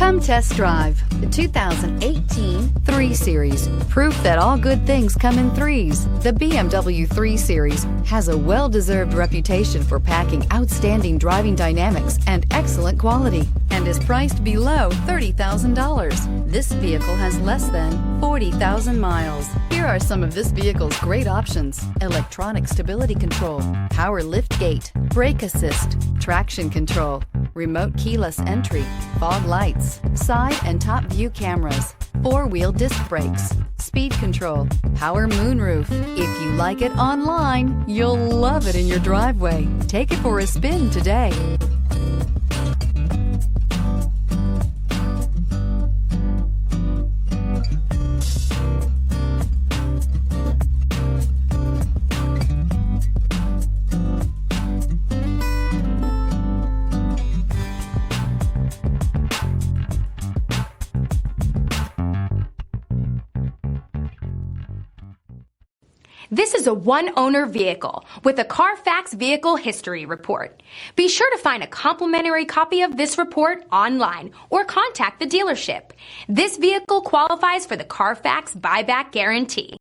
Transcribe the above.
Come test drive the 2018 3 Series. Proof that all good things come in threes. The BMW 3 Series has a well-deserved reputation for packing outstanding driving dynamics and excellent quality, and is priced below $30,000. This vehicle has less than 40,000 miles. Here are some of this vehicle's great options: electronic stability control, power lift gate, brake assist, traction control, remote keyless entry, fog lights, side and top view cameras, 4-wheel disc brakes, speed control, power moonroof. If you like it online, you'll love it in your driveway. Take it for a spin today. This is a one-owner vehicle with a Carfax Vehicle History Report. Be sure to find a complimentary copy of this report online or contact the dealership. This vehicle qualifies for the Carfax Buyback Guarantee.